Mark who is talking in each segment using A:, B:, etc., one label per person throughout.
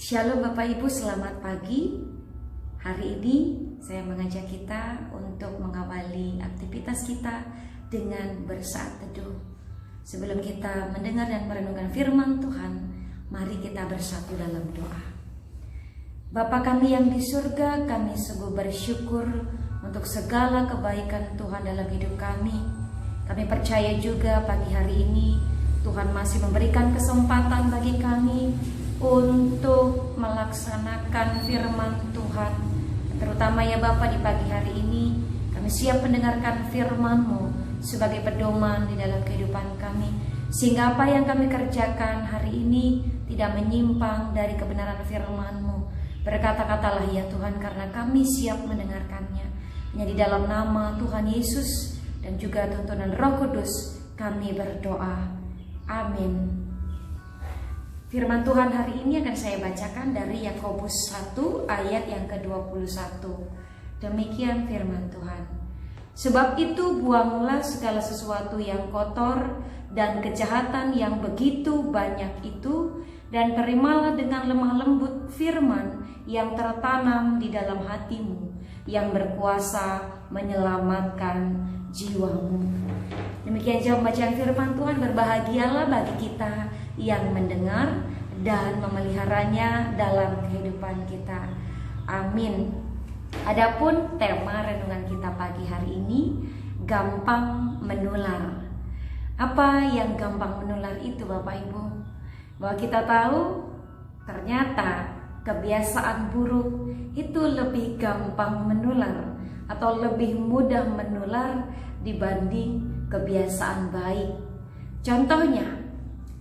A: Shalom Bapak Ibu, selamat pagi. Hari ini saya mengajak kita untuk mengawali aktivitas kita dengan bersaat teduh. Sebelum kita mendengar dan merenungkan firman Tuhan, mari kita bersatu dalam doa. Bapa kami yang di surga, kami sungguh bersyukur untuk segala kebaikan Tuhan dalam hidup kami. Kami percaya juga pagi hari ini Tuhan masih memberikan kesempatan bagi kami untuk melaksanakan firman Tuhan. Terutama ya Bapa, di pagi hari ini kami siap mendengarkan firman-Mu sebagai pedoman di dalam kehidupan kami, sehingga apa yang kami kerjakan hari ini tidak menyimpang dari kebenaran firman-Mu. Berkata-katalah ya Tuhan, karena kami siap mendengarkannya. Hanya di dalam nama Tuhan Yesus dan juga tuntunan Roh Kudus kami berdoa. Amin. Firman Tuhan hari ini akan saya bacakan dari Yakobus 1 ayat yang ke-21. Demikian firman Tuhan. Sebab itu buanglah segala sesuatu yang kotor dan kejahatan yang begitu banyak itu, dan terimalah dengan lemah lembut firman yang tertanam di dalam hatimu, yang berkuasa menyelamatkan jiwamu. Demikian jawab bacaan firman Tuhan. Berbahagialah bagi kita yang mendengar dan memeliharanya dalam kehidupan kita. Amin. Adapun tema renungan kita pagi hari ini, gampang menular. Apa yang gampang menular itu Bapak Ibu? Bahwa kita tahu ternyata kebiasaan buruk itu lebih gampang menular atau lebih mudah menular dibanding kebiasaan baik. Contohnya,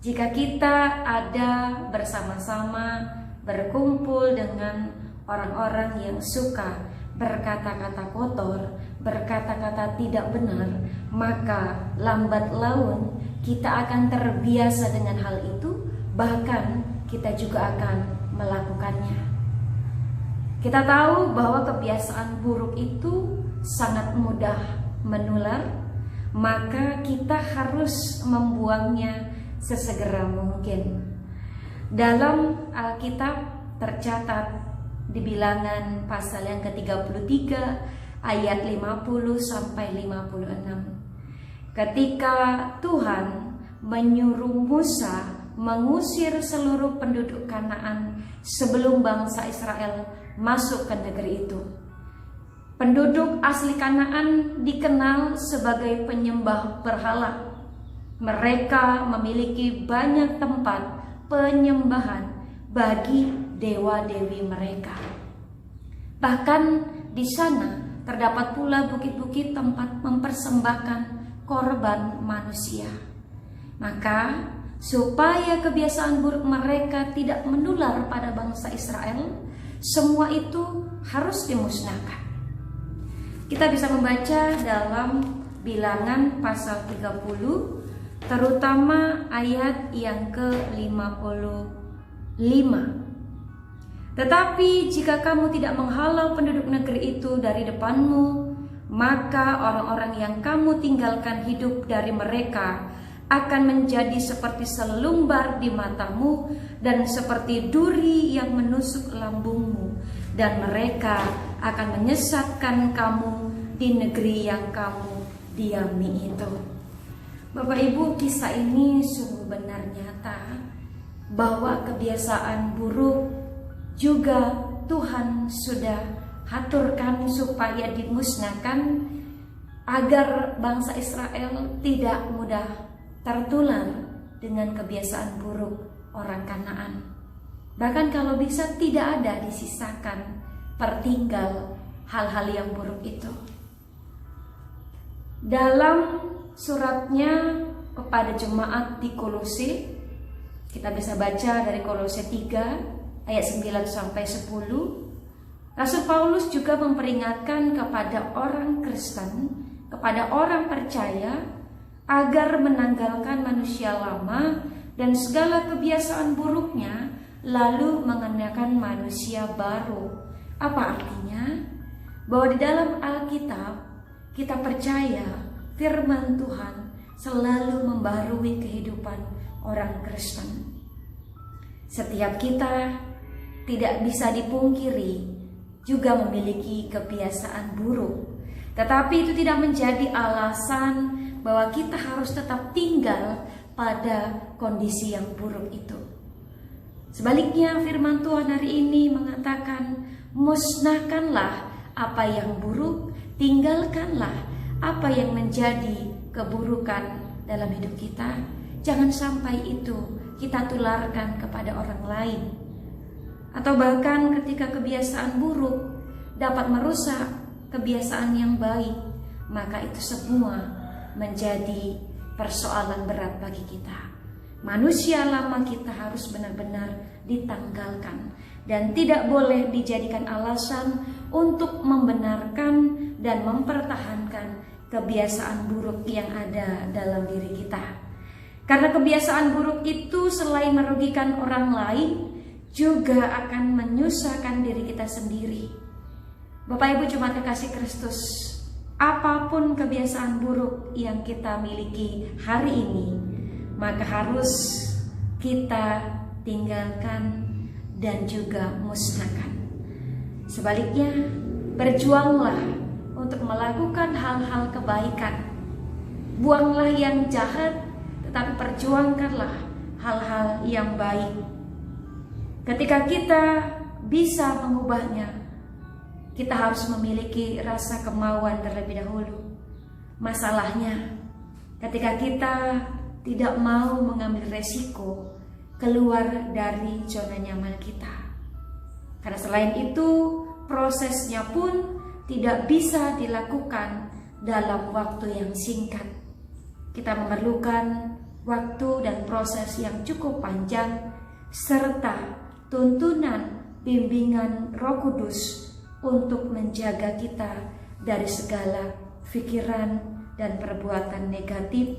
A: jika kita ada bersama-sama berkumpul dengan orang-orang yang suka berkata-kata kotor, berkata-kata tidak benar, maka lambat laun kita akan terbiasa dengan hal itu, bahkan kita juga akan melakukannya. Kita tahu bahwa kebiasaan buruk itu sangat mudah menular, maka kita harus membuangnya sesegera mungkin. Dalam Alkitab tercatat di Bilangan pasal yang ke-33 ayat 50 sampai 56. Ketika Tuhan menyuruh Musa mengusir seluruh penduduk Kanaan sebelum bangsa Israel masuk ke negeri itu. Penduduk asli Kanaan dikenal sebagai penyembah berhala. Mereka memiliki banyak tempat penyembahan bagi dewa-dewi mereka. Bahkan di sana terdapat pula bukit-bukit tempat mempersembahkan korban manusia. Maka supaya kebiasaan buruk mereka tidak menular pada bangsa Israel, semua itu harus dimusnahkan. Kita bisa membaca dalam Bilangan pasal 30, terutama ayat yang ke-55. Tetapi jika kamu tidak menghalau penduduk negeri itu dari depanmu, maka orang-orang yang kamu tinggalkan hidup dari mereka akan menjadi seperti selumbar di matamu dan seperti duri yang menusuk lambungmu, dan mereka akan menyesatkan kamu di negeri yang kamu diami itu. Bapak Ibu, kisah ini sungguh benar nyata bahwa kebiasaan buruk juga Tuhan sudah aturkan supaya dimusnahkan agar bangsa Israel tidak mudah tertular dengan kebiasaan buruk orang Kanaan. Bahkan kalau bisa tidak ada disisakan tertinggal hal-hal yang buruk itu. Dalam suratnya kepada jemaat di Kolose, kita bisa baca dari Kolose 3 ayat 9 sampai 10. Rasul Paulus juga memperingatkan kepada orang Kristen, kepada orang percaya, agar menanggalkan manusia lama dan segala kebiasaan buruknya, lalu mengenakan manusia baru. Apa artinya? Bahwa di dalam Alkitab kita percaya firman Tuhan selalu membarui kehidupan orang Kristen. Setiap kita tidak bisa dipungkiri juga memiliki kebiasaan buruk. Tetapi itu tidak menjadi alasan bahwa kita harus tetap tinggal pada kondisi yang buruk itu. Sebaliknya firman Tuhan hari ini mengatakan, musnahkanlah apa yang buruk, tinggalkanlah apa yang menjadi keburukan dalam hidup kita. Jangan sampai itu kita tularkan kepada orang lain. Atau bahkan ketika kebiasaan buruk dapat merusak kebiasaan yang baik, maka itu semua menjadi persoalan berat bagi kita. Manusia lama kita harus benar-benar ditanggalkan dan tidak boleh dijadikan alasan untuk membenarkan dan mempertahankan kebiasaan buruk yang ada dalam diri kita. Karena kebiasaan buruk itu selain merugikan orang lain, juga akan menyusahkan diri kita sendiri. Bapak Ibu jemaat kekasih Kristus, apapun kebiasaan buruk yang kita miliki hari ini, maka harus kita tinggalkan dan juga musnahkan. Sebaliknya, berjuanglah untuk melakukan hal-hal kebaikan. Buanglah yang jahat, tetapi perjuangkanlah hal-hal yang baik. Ketika kita bisa mengubahnya, kita harus memiliki rasa kemauan terlebih dahulu. Masalahnya, ketika kita tidak mau mengambil resiko keluar dari zona nyaman kita. Karena selain itu, prosesnya pun tidak bisa dilakukan dalam waktu yang singkat. Kita memerlukan waktu dan proses yang cukup panjang, serta tuntunan bimbingan Roh Kudus untuk menjaga kita dari segala pikiran dan perbuatan negatif,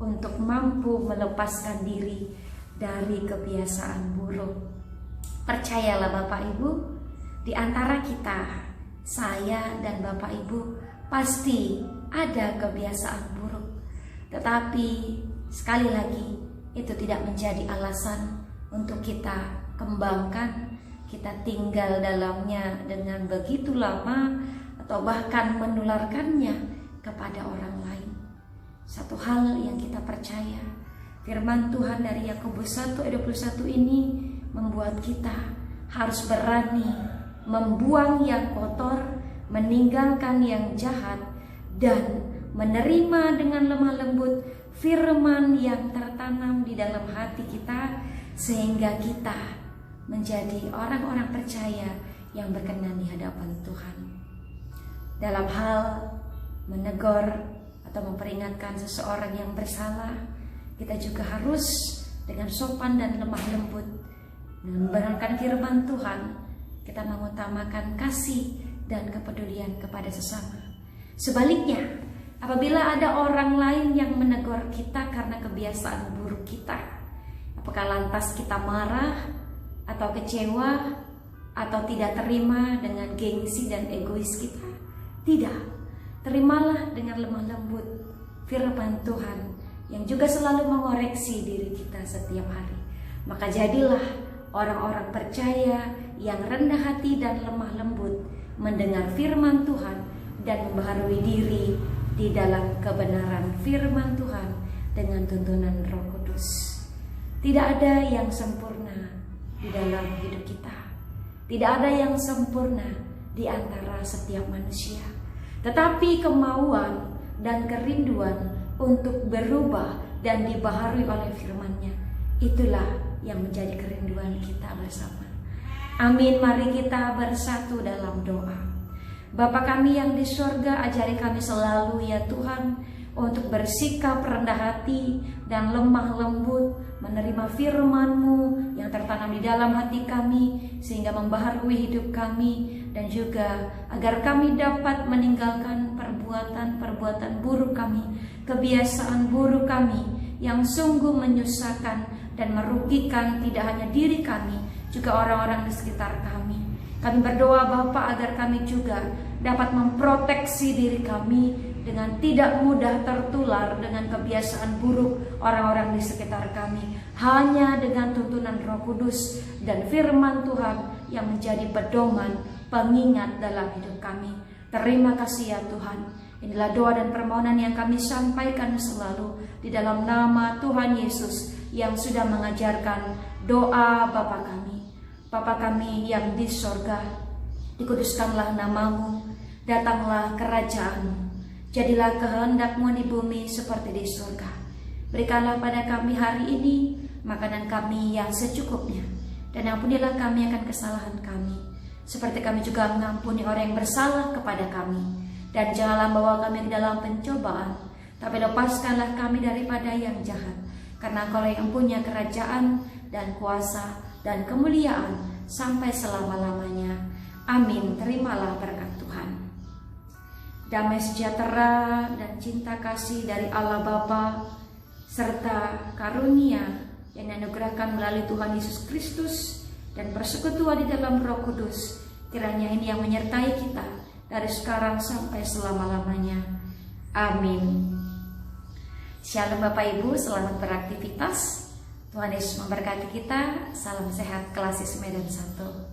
A: untuk mampu melepaskan diri dari kebiasaan buruk. Percayalah Bapak Ibu, di antara kita, saya dan Bapak Ibu pasti ada kebiasaan buruk. Tetapi sekali lagi, itu tidak menjadi alasan untuk kita kembangkan, kita tinggal dalamnya dengan begitu lama, atau bahkan menularkannya kepada orang lain. Satu hal yang kita percaya, firman Tuhan dari Yakobus 1 ayat 21 ini membuat kita harus berani membuang yang kotor, meninggalkan yang jahat, dan menerima dengan lemah lembut firman yang tertanam di dalam hati kita, sehingga kita menjadi orang-orang percaya yang berkenan di hadapan Tuhan. Dalam hal menegur atau memperingatkan seseorang yang bersalah, kita juga harus dengan sopan dan lemah lembut membenarkan firman Tuhan. Kita mengutamakan kasih dan kepedulian kepada sesama. Sebaliknya, apabila ada orang lain yang menegur kita karena kebiasaan buruk kita, apakah lantas kita marah atau kecewa atau tidak terima dengan gengsi dan egois kita? Tidak. Terimalah dengan lemah lembut firman Tuhan yang juga selalu mengoreksi diri kita setiap hari. Maka jadilah orang-orang percaya yang rendah hati dan lemah lembut, mendengar firman Tuhan dan membaharui diri di dalam kebenaran firman Tuhan dengan tuntunan Roh Kudus. Tidak ada yang sempurna di dalam hidup kita. Tidak ada yang sempurna di antara setiap manusia. Tetapi kemauan dan kerinduan untuk berubah dan dibaharui oleh firman-Nya, itulah yang menjadi kerinduan kita bersama. Amin, mari kita bersatu dalam doa. Bapa kami yang di surga, ajari kami selalu ya Tuhan, untuk bersikap rendah hati dan lemah lembut, menerima firman-Mu yang tertanam di dalam hati kami, sehingga membaharui hidup kami, dan juga agar kami dapat meninggalkan perbuatan-perbuatan buruk kami, kebiasaan buruk kami yang sungguh menyusahkan dan merugikan tidak hanya diri kami, juga orang-orang di sekitar kami. Kami berdoa Bapa agar kami juga dapat memproteksi diri kami dengan tidak mudah tertular dengan kebiasaan buruk orang-orang di sekitar kami, hanya dengan tuntunan Roh Kudus dan firman Tuhan yang menjadi pedoman, pengingat dalam hidup kami. Terima kasih ya Tuhan. Inilah doa dan permohonan yang kami sampaikan selalu di dalam nama Tuhan Yesus yang sudah mengajarkan doa Bapa kami. Bapa kami yang di sorga, dikuduskanlah namamu, datanglah kerajaan-Mu, jadilah kehendak-Mu di bumi seperti di surga. Berikanlah pada kami hari ini makanan kami yang secukupnya, dan ampunilah kami akan kesalahan kami, seperti kami juga mengampuni orang yang bersalah kepada kami. Dan janganlah bawa kami ke dalam pencobaan, tapi lepaskanlah kami daripada yang jahat. Karena Engkau yang punya kerajaan dan kuasa dan kemuliaan sampai selama-lamanya. Amin. Terimalah berkat Tuhan. Damai sejahtera dan cinta kasih dari Allah Bapa serta karunia yang dianugerahkan melalui Tuhan Yesus Kristus dan persekutuan di dalam Roh Kudus, kiranya ini yang menyertai kita dari sekarang sampai selama-lamanya. Amin. Shalom Bapak Ibu, selamat beraktivitas. Tuhan Yesus memberkati kita. Salam sehat, Kelasis Medan 1.